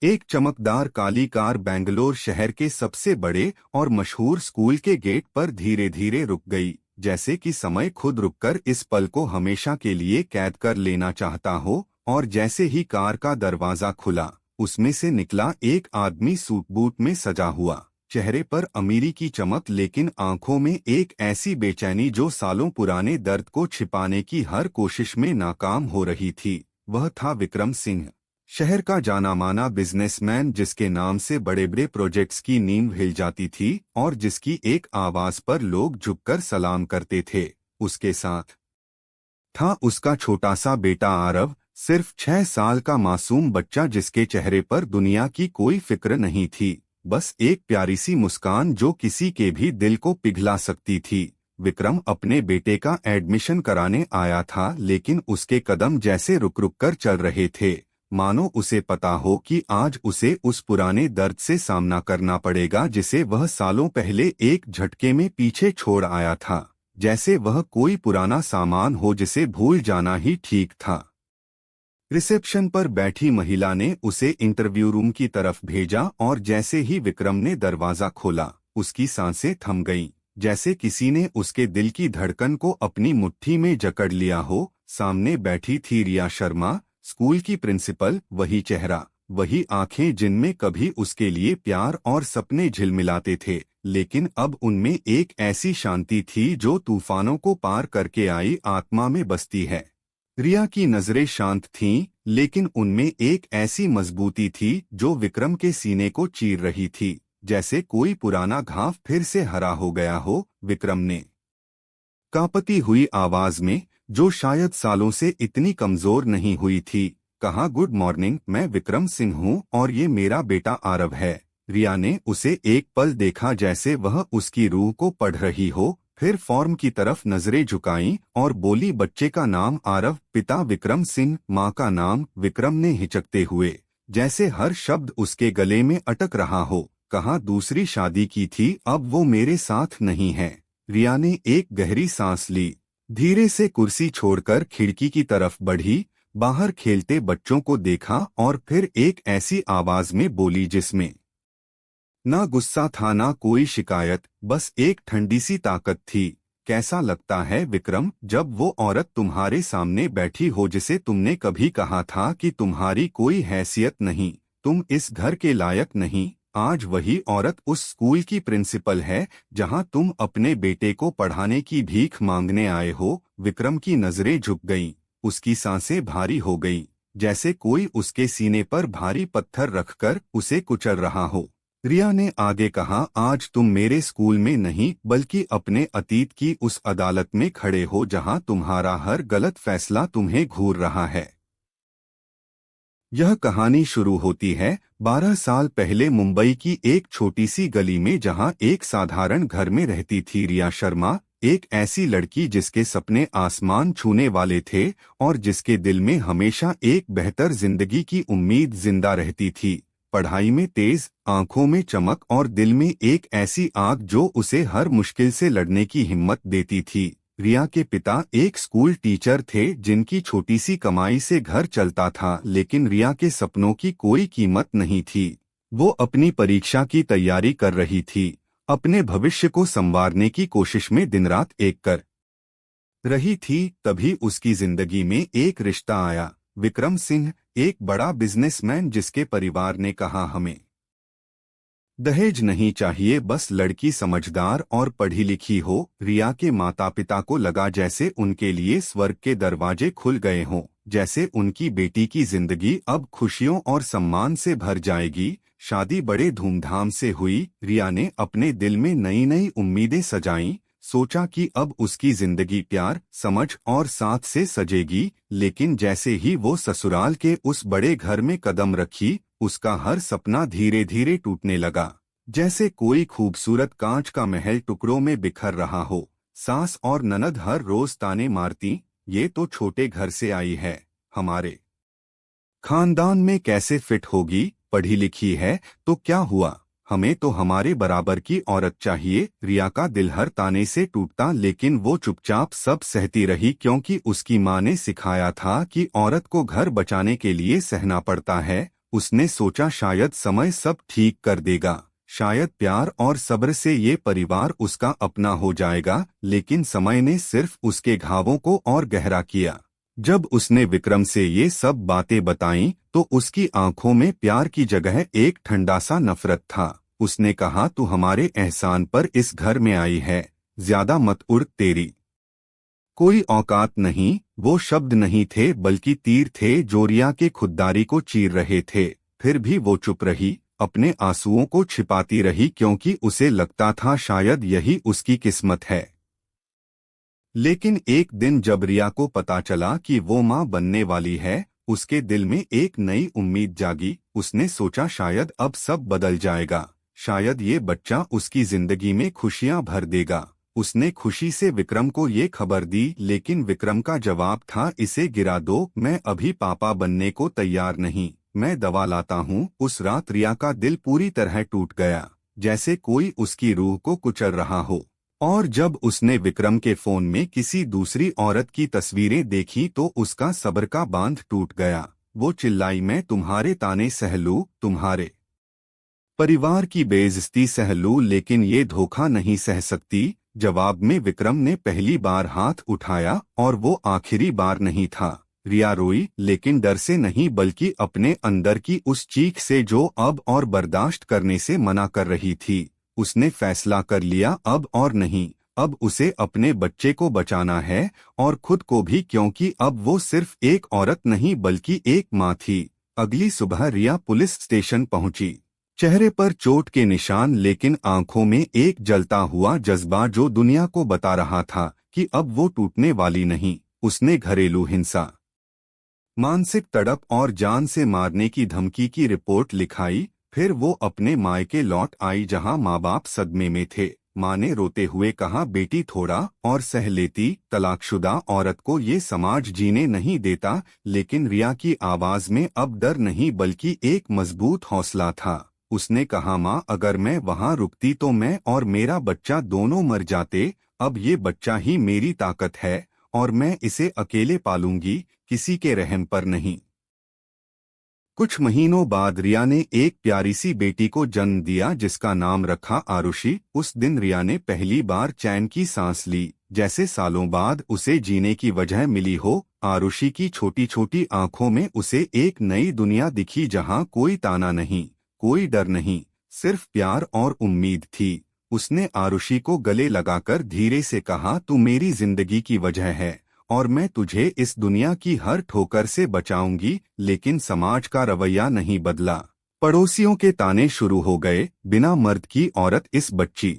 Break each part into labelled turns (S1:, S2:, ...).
S1: एक चमकदार काली कार बेंगलोर शहर के सबसे बड़े और मशहूर स्कूल के गेट पर धीरे धीरे रुक गई, जैसे कि समय खुद रुककर इस पल को हमेशा के लिए कैद कर लेना चाहता हो। और जैसे ही कार का दरवाजा खुला, उसमें से निकला एक आदमी सूट बूट में सजा हुआ, चेहरे पर अमीरी की चमक लेकिन आंखों में एक ऐसी बेचैनी जो सालों पुराने दर्द को छिपाने की हर कोशिश में नाकाम हो रही थी। वह था विक्रम सिंह, शहर का जाना माना बिजनेसमैन, जिसके नाम से बड़े बड़े प्रोजेक्ट्स की नींव हिल जाती थी और जिसकी एक आवाज पर लोग झुककर सलाम करते थे। उसके साथ था उसका छोटा सा बेटा आरव, सिर्फ 6 साल का मासूम बच्चा जिसके चेहरे पर दुनिया की कोई फिक्र नहीं थी, बस एक प्यारी सी मुस्कान जो किसी के भी दिल को पिघला सकती थी। विक्रम अपने बेटे का एडमिशन कराने आया था, लेकिन उसके कदम जैसे रुक रुक कर चल रहे थे, मानो उसे पता हो कि आज उसे उस पुराने दर्द से सामना करना पड़ेगा जिसे वह सालों पहले एक झटके में पीछे छोड़ आया था, जैसे वह कोई पुराना सामान हो जिसे भूल जाना ही ठीक था। रिसेप्शन पर बैठी महिला ने उसे इंटरव्यू रूम की तरफ भेजा और जैसे ही विक्रम ने दरवाजा खोला, उसकी सांसें थम गईं, जैसे किसी ने उसके दिल की धड़कन को अपनी मुट्ठी में जकड़ लिया हो। सामने बैठी थी रिया शर्मा, स्कूल की प्रिंसिपल, वही चेहरा, वही आंखें जिनमें कभी उसके लिए प्यार और सपने झिलमिलाते थे, लेकिन अब उनमें एक ऐसी शांति थी जो तूफानों को पार करके आई आत्मा में बसती है। रिया की नजरें शांत थीं, लेकिन उनमें एक ऐसी मजबूती थी जो विक्रम के सीने को चीर रही थी, जैसे कोई पुराना घाव फिर से हरा हो गया हो। विक्रम ने कांपती हुई आवाज में, जो शायद सालों से इतनी कमजोर नहीं हुई थी, कहा, गुड मॉर्निंग, मैं विक्रम सिंह हूँ और ये मेरा बेटा आरव है। रिया ने उसे एक पल देखा जैसे वह उसकी रूह को पढ़ रही हो, फिर फॉर्म की तरफ नजरें झुकाईं और बोली, बच्चे का नाम आरव, पिता विक्रम सिंह, माँ का नाम। विक्रम ने हिचकते हुए, जैसे हर शब्द उसके गले में अटक रहा हो, कहा, दूसरी शादी की थी, अब वो मेरे साथ नहीं है। रिया ने एक गहरी सांस ली, धीरे से कुर्सी छोड़कर खिड़की की तरफ बढ़ी, बाहर खेलते बच्चों को देखा और फिर एक ऐसी आवाज में बोली जिसमें ना गुस्सा था ना कोई शिकायत, बस एक ठंडी सी ताकत थी। कैसा लगता है विक्रम, जब वो औरत तुम्हारे सामने बैठी हो जिसे तुमने कभी कहा था कि तुम्हारी कोई हैसियत नहीं, तुम इस घर के लायक नहीं। आज वही औरत उस स्कूल की प्रिंसिपल है जहां तुम अपने बेटे को पढ़ाने की भीख मांगने आए हो। विक्रम की नजरें झुक गईं, उसकी सांसें भारी हो गईं, जैसे कोई उसके सीने पर भारी पत्थर रखकर उसे कुचल रहा हो। रिया ने आगे कहा, आज तुम मेरे स्कूल में नहीं बल्कि अपने अतीत की उस अदालत में खड़े हो जहां तुम्हारा हर गलत फैसला तुम्हें घूर रहा है। यह कहानी शुरू होती है 12 साल पहले मुंबई की एक छोटी सी गली में, जहां एक साधारण घर में रहती थी रिया शर्मा, एक ऐसी लड़की जिसके सपने आसमान छूने वाले थे और जिसके दिल में हमेशा एक बेहतर जिंदगी की उम्मीद जिंदा रहती थी। पढ़ाई में तेज, आंखों में चमक और दिल में एक ऐसी आग जो उसे हर मुश्किल से लड़ने की हिम्मत देती थी। रिया के पिता एक स्कूल टीचर थे जिनकी छोटी सी कमाई से घर चलता था, लेकिन रिया के सपनों की कोई कीमत नहीं थी। वो अपनी परीक्षा की तैयारी कर रही थी, अपने भविष्य को संवारने की कोशिश में दिन रात एक कर रही थी। तभी उसकी जिंदगी में एक रिश्ता आया, विक्रम सिंह, एक बड़ा बिजनेसमैन जिसके परिवार ने कहा, हमें दहेज नहीं चाहिए, बस लड़की समझदार और पढ़ी लिखी हो। रिया के माता पिता को लगा जैसे उनके लिए स्वर्ग के दरवाजे खुल गए हों, जैसे उनकी बेटी की जिंदगी अब खुशियों और सम्मान से भर जाएगी। शादी बड़े धूमधाम से हुई। रिया ने अपने दिल में नई नई उम्मीदें सजाईं, सोचा कि अब उसकी जिंदगी प्यार, समझ और साथ से सजेगी। लेकिन जैसे ही वो ससुराल के उस बड़े घर में कदम रखी, उसका हर सपना धीरे धीरे टूटने लगा, जैसे कोई खूबसूरत कांच का महल टुकड़ों में बिखर रहा हो। सास और ननद हर रोज ताने मारती, ये तो छोटे घर से आई है, हमारे खानदान में कैसे फिट होगी, पढ़ी लिखी है तो क्या हुआ, हमें तो हमारे बराबर की औरत चाहिए। रिया का दिल हर ताने से टूटता, लेकिन वो चुपचाप सब सहती रही, क्योंकि उसकी माँ ने सिखाया था कि औरत को घर बचाने के लिए सहना पड़ता है। उसने सोचा शायद समय सब ठीक कर देगा, शायद प्यार और सब्र से ये परिवार उसका अपना हो जाएगा। लेकिन समय ने सिर्फ उसके घावों को और गहरा किया। जब उसने विक्रम से ये सब बातें बताईं तो उसकी आंखों में प्यार की जगह एक ठंडा सा नफरत था। उसने कहा, तू हमारे एहसान पर इस घर में आई है, ज्यादा मत उड़, तेरी कोई औकात नहीं। वो शब्द नहीं थे बल्कि तीर थे जो रिया के खुददारी को चीर रहे थे। फिर भी वो चुप रही, अपने आंसुओं को छिपाती रही, क्योंकि उसे लगता था शायद यही उसकी किस्मत है। लेकिन एक दिन जब रिया को पता चला कि वो मां बनने वाली है, उसके दिल में एक नई उम्मीद जागी। उसने सोचा शायद अब सब बदल जाएगा, शायद ये बच्चा उसकी जिंदगी में खुशियां भर देगा। उसने खुशी से विक्रम को ये खबर दी, लेकिन विक्रम का जवाब था, इसे गिरा दो, मैं अभी पापा बनने को तैयार नहीं, मैं दवा लाता हूँ। उस रात रिया का दिल पूरी तरह टूट गया, जैसे कोई उसकी रूह को कुचल रहा हो। और जब उसने विक्रम के फोन में किसी दूसरी औरत की तस्वीरें देखी तो उसका सब्र का बांध टूट गया। वो चिल्लाई, मैं तुम्हारे ताने सह लूं, तुम्हारे परिवार की बेइज्जती सह लूं, लेकिन ये धोखा नहीं सह सकती। जवाब में विक्रम ने पहली बार हाथ उठाया, और वो आखिरी बार नहीं था। रिया रोई, लेकिन डर से नहीं बल्कि अपने अंदर की उस चीख से जो अब और बर्दाश्त करने से मना कर रही थी। उसने फैसला कर लिया, अब और नहीं, अब उसे अपने बच्चे को बचाना है और खुद को भी, क्योंकि अब वो सिर्फ एक औरत नहीं बल्कि एक माँ थी। अगली सुबह रिया पुलिस स्टेशन पहुंची। चेहरे पर चोट के निशान, लेकिन आंखों में एक जलता हुआ जज्बा जो दुनिया को बता रहा था कि अब वो टूटने वाली नहीं। उसने घरेलू हिंसा, मानसिक तड़प और जान से मारने की धमकी की रिपोर्ट लिखाई। फिर वो अपने मायके लौट आई जहां माँ बाप सदमे में थे। माँ ने रोते हुए कहा, बेटी थोड़ा और सह लेती, तलाकशुदा औरत को ये समाज जीने नहीं देता। लेकिन रिया की आवाज में अब डर नहीं बल्कि एक मजबूत हौसला था। उसने कहा, माँ, अगर मैं वहां रुकती तो मैं और मेरा बच्चा दोनों मर जाते। अब ये बच्चा ही मेरी ताकत है और मैं इसे अकेले पालूंगी, किसी के रहम पर नहीं। कुछ महीनों बाद रिया ने एक प्यारी सी बेटी को जन्म दिया जिसका नाम रखा आरुषि। उस दिन रिया ने पहली बार चैन की सांस ली, जैसे सालों बाद उसे जीने की वजह मिली हो। आरुषि की छोटी छोटी आंखों में उसे एक नई दुनिया दिखी जहां कोई ताना नहीं, कोई डर नहीं, सिर्फ प्यार और उम्मीद थी। उसने आरुषि को गले लगाकर धीरे से कहा, तू मेरी जिंदगी की वजह है और मैं तुझे इस दुनिया की हर ठोकर से बचाऊंगी। लेकिन समाज का रवैया नहीं बदला। पड़ोसियों के ताने शुरू हो गए, बिना मर्द की औरत इस बच्ची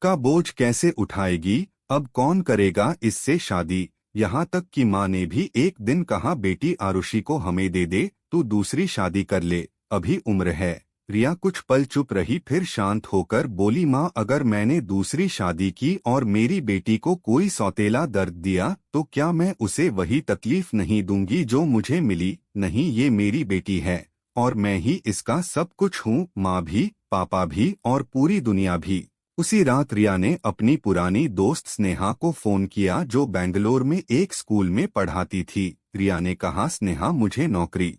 S1: का बोझ कैसे उठाएगी, अब कौन करेगा इससे शादी। यहाँ तक कि माँ ने भी एक दिन कहा, बेटी आरुषि को हमें दे दे, तू दूसरी शादी कर ले, अभी उम्र है। रिया कुछ पल चुप रही, फिर शांत होकर बोली, माँ, अगर मैंने दूसरी शादी की और मेरी बेटी को कोई सौतेला दर्द दिया तो क्या मैं उसे वही तकलीफ नहीं दूंगी जो मुझे मिली। नहीं, ये मेरी बेटी है और मैं ही इसका सब कुछ हूँ, माँ भी, पापा भी और पूरी दुनिया भी। उसी रात रिया ने अपनी पुरानी दोस्त स्नेहा को फोन किया जो बेंगलोर में एक स्कूल में पढ़ाती थी। रिया ने कहा, स्नेहा, मुझे नौकरी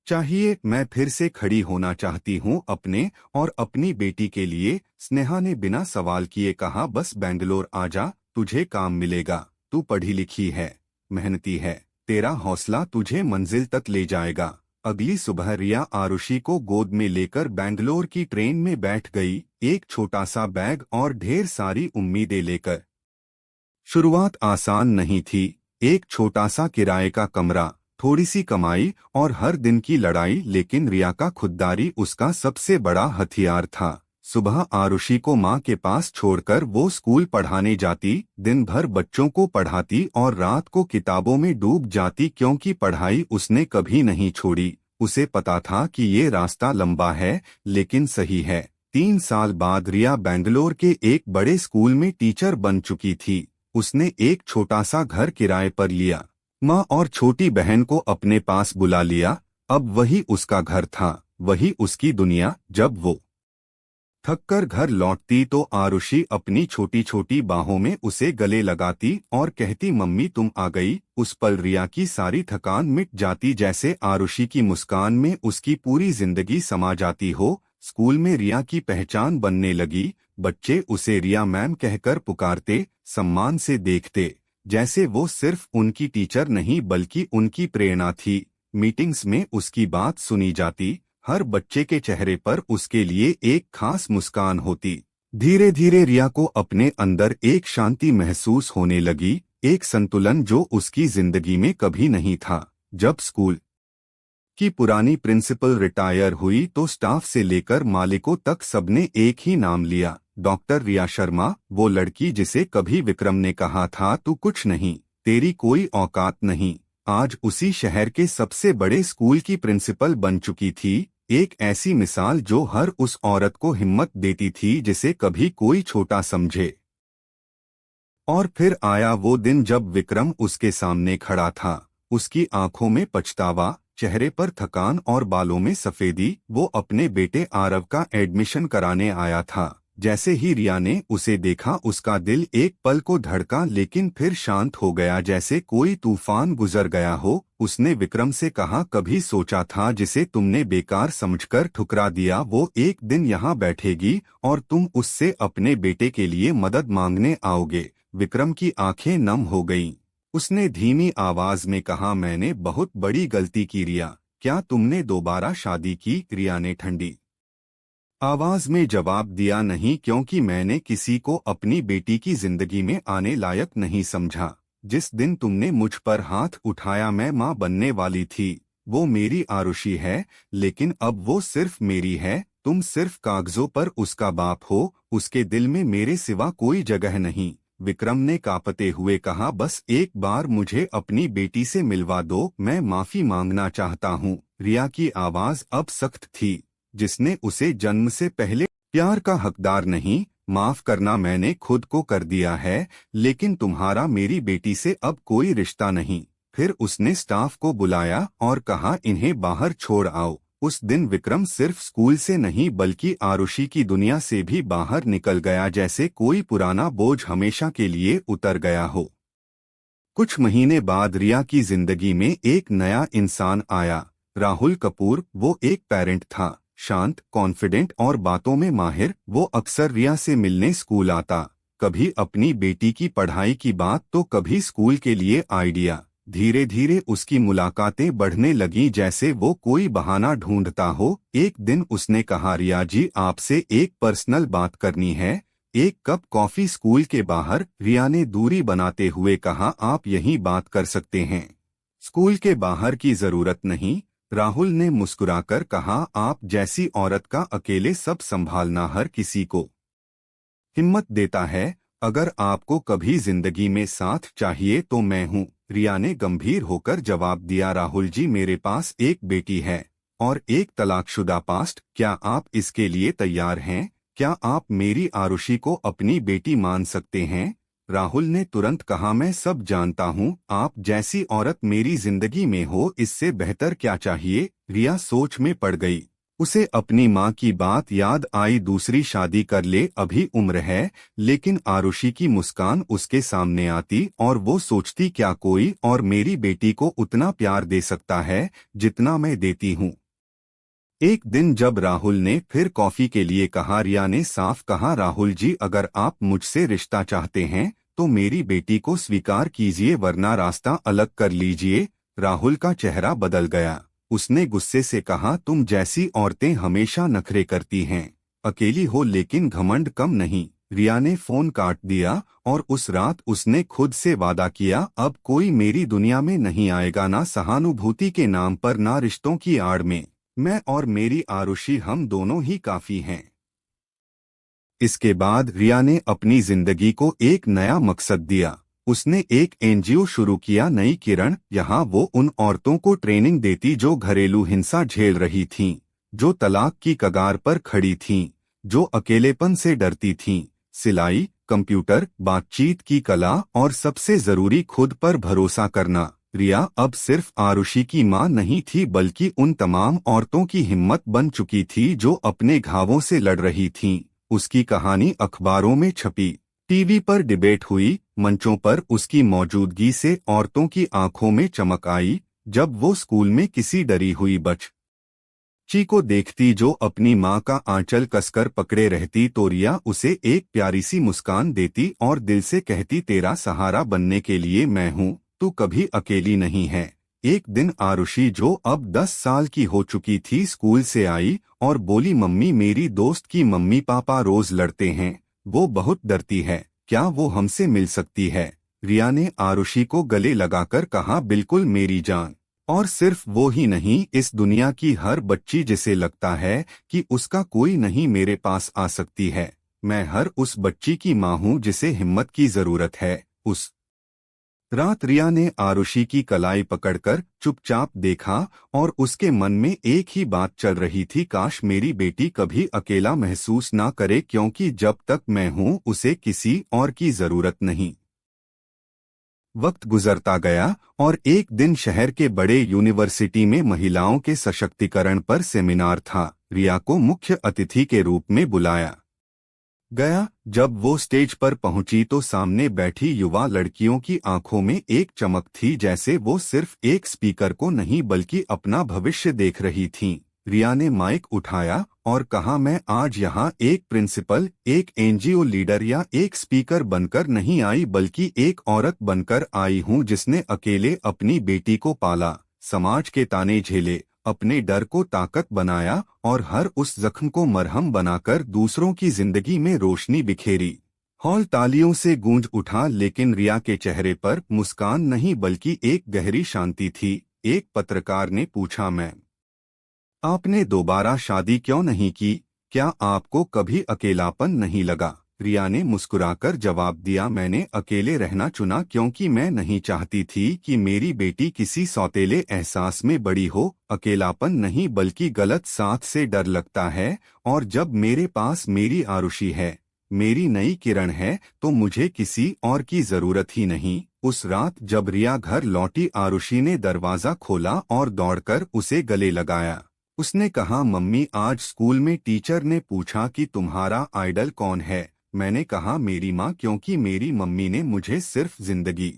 S1: चाहिए, मैं फिर से खड़ी होना चाहती हूँ अपने और अपनी बेटी के लिए। स्नेहा ने बिना सवाल किए कहा, बस बेंगलोर आजा, तुझे काम मिलेगा, तू पढ़ी लिखी है, मेहनती है, तेरा हौसला तुझे मंजिल तक ले जाएगा। अगली सुबह रिया आरुषि को गोद में लेकर बेंगलोर की ट्रेन में बैठ गई, एक छोटा सा बैग और ढेर सारी उम्मीदें लेकर। शुरुआत आसान नहीं थी, एक छोटा सा किराए का कमरा, थोड़ी सी कमाई और हर दिन की लड़ाई, लेकिन रिया का खुददारी उसका सबसे बड़ा हथियार था। सुबह आरुषि को माँ के पास छोड़कर वो स्कूल पढ़ाने जाती, दिन भर बच्चों को पढ़ाती और रात को किताबों में डूब जाती, क्योंकि पढ़ाई उसने कभी नहीं छोड़ी। उसे पता था कि ये रास्ता लंबा है लेकिन सही है। 3 साल बाद रिया बेंगलोर के एक बड़े स्कूल में टीचर बन चुकी थी। उसने एक छोटा सा घर किराए पर लिया, माँ और छोटी बहन को अपने पास बुला लिया। अब वही उसका घर था, वही उसकी दुनिया। जब वो थककर घर लौटती तो आरुषि अपनी छोटी छोटी बाहों में उसे गले लगाती और कहती, मम्मी तुम आ गई। उस पल रिया की सारी थकान मिट जाती, जैसे आरुषि की मुस्कान में उसकी पूरी जिंदगी समा जाती हो। स्कूल में रिया की पहचान बनने लगी। बच्चे उसे रिया मैम कहकर पुकारते, सम्मान से देखते, जैसे वो सिर्फ उनकी टीचर नहीं बल्कि उनकी प्रेरणा थी। मीटिंग्स में उसकी बात सुनी जाती, हर बच्चे के चेहरे पर उसके लिए एक खास मुस्कान होती। धीरे धीरे रिया को अपने अंदर एक शांति महसूस होने लगी, एक संतुलन जो उसकी जिंदगी में कभी नहीं था। जब स्कूल की पुरानी प्रिंसिपल रिटायर हुई तो स्टाफ से लेकर मालिकों तक सबने एक ही नाम लिया, डॉक्टर रिया शर्मा। वो लड़की जिसे कभी विक्रम ने कहा था तू कुछ नहीं, तेरी कोई औकात नहीं, आज उसी शहर के सबसे बड़े स्कूल की प्रिंसिपल बन चुकी थी। एक ऐसी मिसाल जो हर उस औरत को हिम्मत देती थी जिसे कभी कोई छोटा समझे। और फिर आया वो दिन जब विक्रम उसके सामने खड़ा था, उसकी आंखों में पछतावा, चेहरे पर थकान और बालों में सफेदी। वो अपने बेटे आरव का एडमिशन कराने आया था। जैसे ही रिया ने उसे देखा उसका दिल एक पल को धड़का, लेकिन फिर शांत हो गया जैसे कोई तूफान गुजर गया हो। उसने विक्रम से कहा, कभी सोचा था जिसे तुमने बेकार समझकर ठुकरा दिया वो एक दिन यहाँ बैठेगी और तुम उससे अपने बेटे के लिए मदद मांगने आओगे। विक्रम की आंखें नम हो गईं। उसने धीमी आवाज में कहा, मैंने बहुत बड़ी गलती की रिया, क्या तुमने दोबारा शादी की? रिया ने ठंडी आवाज में जवाब दिया, नहीं, क्योंकि मैंने किसी को अपनी बेटी की जिंदगी में आने लायक नहीं समझा। जिस दिन तुमने मुझ पर हाथ उठाया मैं मां बनने वाली थी। वो मेरी आरुषि है, लेकिन अब वो सिर्फ मेरी है। तुम सिर्फ कागजों पर उसका बाप हो, उसके दिल में मेरे सिवा कोई जगह नहीं। विक्रम ने कांपते हुए कहा, बस एक बार मुझे अपनी बेटी से मिलवा दो, मैं माफी मांगना चाहता हूँ। रिया की आवाज अब सख्त थी, जिसने उसे जन्म से पहले प्यार का हकदार नहीं। माफ करना, मैंने खुद को कर दिया है, लेकिन तुम्हारा मेरी बेटी से अब कोई रिश्ता नहीं। फिर उसने स्टाफ को बुलाया और कहा, इन्हें बाहर छोड़ आओ। उस दिन विक्रम सिर्फ स्कूल से नहीं बल्कि आरुषि की दुनिया से भी बाहर निकल गया, जैसे कोई पुराना बोझ हमेशा के लिए उतर गया हो। कुछ महीने बाद रिया की जिंदगी में एक नया इंसान आया, राहुल कपूर। वो एक पेरेंट था, शांत, कॉन्फिडेंट और बातों में माहिर। वो अक्सर रिया से मिलने स्कूल आता, कभी अपनी बेटी की पढ़ाई की बात तो कभी स्कूल के लिए आइडिया। धीरे धीरे उसकी मुलाकातें बढ़ने लगीं, जैसे वो कोई बहाना ढूंढता हो। एक दिन उसने कहा, रिया जी आपसे एक पर्सनल बात करनी है, एक कप कॉफी स्कूल के बाहर। रिया ने दूरी बनाते हुए कहा, आप यहीं बात कर सकते हैं, स्कूल के बाहर की जरूरत नहीं। राहुल ने मुस्कुराकर कहा, आप जैसी औरत का अकेले सब संभालना हर किसी को हिम्मत देता है। अगर आपको कभी जिंदगी में साथ चाहिए तो मैं हूँ। रिया ने गंभीर होकर जवाब दिया, राहुल जी मेरे पास एक बेटी है और एक तलाकशुदा पास्ट। क्या आप इसके लिए तैयार हैं? क्या आप मेरी आरुषि को अपनी बेटी मान सकते हैं? राहुल ने तुरंत कहा, मैं सब जानता हूँ, आप जैसी औरत मेरी जिंदगी में हो इससे बेहतर क्या चाहिए। रिया सोच में पड़ गई। उसे अपनी माँ की बात याद आई, दूसरी शादी कर ले, अभी उम्र है। लेकिन आरुषि की मुस्कान उसके सामने आती और वो सोचती, क्या कोई और मेरी बेटी को उतना प्यार दे सकता है जितना मैं देती हूँ। एक दिन जब राहुल ने फिर कॉफी के लिए कहा, रिया ने साफ कहा, राहुल जी अगर आप मुझसे रिश्ता चाहते हैं तो मेरी बेटी को स्वीकार कीजिए, वरना रास्ता अलग कर लीजिए। राहुल का चेहरा बदल गया। उसने गुस्से से कहा, तुम जैसी औरतें हमेशा नखरे करती हैं, अकेली हो लेकिन घमंड कम नहीं। रिया ने फोन काट दिया और उस रात उसने खुद से वादा किया, अब कोई मेरी दुनिया में नहीं आएगा, ना सहानुभूति के नाम पर ना रिश्तों की आड़ में। मैं और मेरी आरुषि हम दोनों ही काफी हैं। इसके बाद रिया ने अपनी जिंदगी को एक नया मकसद दिया। उसने एक एनजीओ शुरू किया, नई किरण। यहाँ वो उन औरतों को ट्रेनिंग देती जो घरेलू हिंसा झेल रही थीं, जो तलाक की कगार पर खड़ी थीं, जो अकेलेपन से डरती थीं। सिलाई, कंप्यूटर, बातचीत की कला और सबसे जरूरी खुद पर भरोसा करना। रिया अब सिर्फ आरुषि की मां नहीं थी बल्कि उन तमाम औरतों की हिम्मत बन चुकी थी जो अपने घावों से लड़ रही थीं। उसकी कहानी अखबारों में छपी, टीवी पर डिबेट हुई, मंचों पर उसकी मौजूदगी से औरतों की आंखों में चमक आई। जब वो स्कूल में किसी डरी हुई बच्ची को देखती जो अपनी माँ का आंचल कसकर पकड़े रहती तो रिया उसे एक प्यारी सी मुस्कान देती और दिल से कहती, तेरा सहारा बनने के लिए मैं हूँ, तू कभी अकेली नहीं है। एक दिन आरुषि, जो अब 10 साल की हो चुकी थी, स्कूल से आई और बोली, मम्मी, मेरी दोस्त की मम्मी पापा रोज लड़ते हैं, वो बहुत डरती है, क्या वो हमसे मिल सकती है? रिया ने आरुषि को गले लगाकर कहा, बिल्कुल मेरी जान। और सिर्फ वो ही नहीं, इस दुनिया की हर बच्ची जिसे लगता है कि उसका कोई नहीं मेरे पास आ सकती है। मैं हर उस बच्ची की माँ हूँ जिसे हिम्मत की जरूरत है। उस रात रिया ने आरुषि की कलाई पकड़कर चुपचाप देखा और उसके मन में एक ही बात चल रही थी, काश मेरी बेटी कभी अकेला महसूस ना करे, क्योंकि जब तक मैं हूँ उसे किसी और की जरूरत नहीं। वक्त गुजरता गया और एक दिन शहर के बड़े यूनिवर्सिटी में महिलाओं के सशक्तिकरण पर सेमिनार था। रिया को मुख्य अतिथि के रूप में बुलाया गया। जब वो स्टेज पर पहुंची तो सामने बैठी युवा लड़कियों की आंखों में एक चमक थी, जैसे वो सिर्फ एक स्पीकर को नहीं बल्कि अपना भविष्य देख रही थीं। रिया ने माइक उठाया और कहा, मैं आज यहाँ एक प्रिंसिपल, एक एनजीओ लीडर या एक स्पीकर बनकर नहीं आई, बल्कि एक औरत बनकर आई हूँ जिसने अकेले अपनी बेटी को पाला, समाज के ताने झेले, अपने डर को ताकत बनाया और हर उस जख्म को मरहम बनाकर दूसरों की जिंदगी में रोशनी बिखेरी। हॉल तालियों से गूंज उठा, लेकिन रिया के चेहरे पर मुस्कान नहीं बल्कि एक गहरी शांति थी। एक पत्रकार ने पूछा, मैम, आपने दोबारा शादी क्यों नहीं की? क्या आपको कभी अकेलापन नहीं लगा? रिया ने मुस्कुराकर जवाब दिया, मैंने अकेले रहना चुना क्योंकि मैं नहीं चाहती थी कि मेरी बेटी किसी सौतेले एहसास में बड़ी हो। अकेलापन नहीं बल्कि गलत साथ से डर लगता है, और जब मेरे पास मेरी आरुषि है, मेरी नई किरण है, तो मुझे किसी और की जरूरत ही नहीं। उस रात जब रिया घर लौटी, आरुषि ने दरवाजा खोला और दौड़कर उसे गले लगाया। उसने कहा, मम्मी, आज स्कूल में टीचर ने पूछा कि तुम्हारा आइडल कौन है। मैंने कहा, मेरी माँ, क्योंकि मेरी मम्मी ने मुझे सिर्फ जिंदगी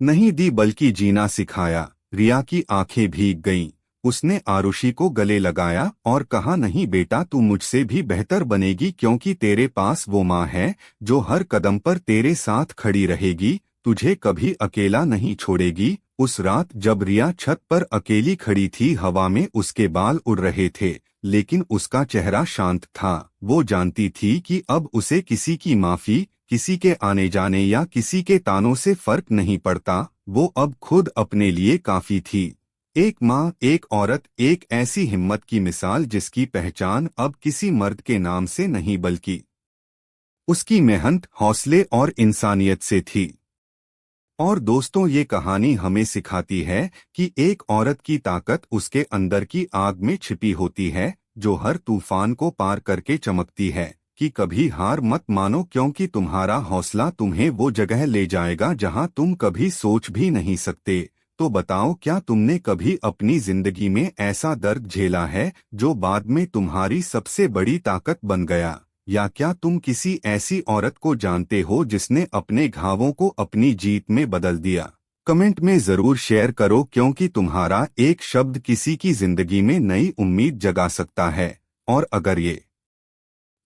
S1: नहीं दी बल्कि जीना सिखाया। रिया की आंखें भीग गईं। उसने आरुषि को गले लगाया और कहा, नहीं बेटा, तू मुझसे भी बेहतर बनेगी, क्योंकि तेरे पास वो माँ है जो हर कदम पर तेरे साथ खड़ी रहेगी, तुझे कभी अकेला नहीं छोड़ेगी। उस रात जब रिया छत पर अकेली खड़ी थी, हवा में उसके बाल उड़ रहे थे, लेकिन उसका चेहरा शांत था। वो जानती थी कि अब उसे किसी की माफी, किसी के आने जाने या किसी के तानों से फर्क नहीं पड़ता। वो अब खुद अपने लिए काफी थी। एक माँ, एक औरत, एक ऐसी हिम्मत की मिसाल जिसकी पहचान अब किसी मर्द के नाम से नहीं बल्कि उसकी मेहनत, हौसले और इंसानियत से थी। और दोस्तों, ये कहानी हमें सिखाती है कि एक औरत की ताकत उसके अंदर की आग में छिपी होती है, जो हर तूफान को पार करके चमकती है। कि कभी हार मत मानो, क्योंकि तुम्हारा हौसला तुम्हें वो जगह ले जाएगा जहां तुम कभी सोच भी नहीं सकते। तो बताओ, क्या तुमने कभी अपनी जिंदगी में ऐसा दर्द झेला है जो बाद में तुम्हारी सबसे बड़ी ताकत बन गया? या क्या तुम किसी ऐसी औरत को जानते हो जिसने अपने घावों को अपनी जीत में बदल दिया? कमेंट में जरूर शेयर करो, क्योंकि तुम्हारा एक शब्द किसी की जिंदगी में नई उम्मीद जगा सकता है। और अगर ये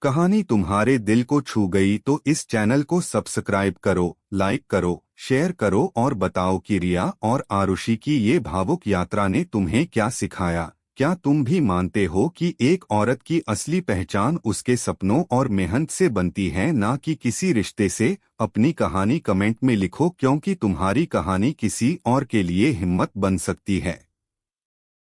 S1: कहानी तुम्हारे दिल को छू गई तो इस चैनल को सब्सक्राइब करो, लाइक करो, शेयर करो और बताओ कि रिया और आरुषि की ये भावुक यात्रा ने तुम्हें क्या सिखाया। क्या तुम भी मानते हो कि एक औरत की असली पहचान उसके सपनों और मेहनत से बनती है, ना कि किसी रिश्ते से? अपनी कहानी कमेंट में लिखो, क्योंकि तुम्हारी कहानी किसी और के लिए हिम्मत बन सकती है।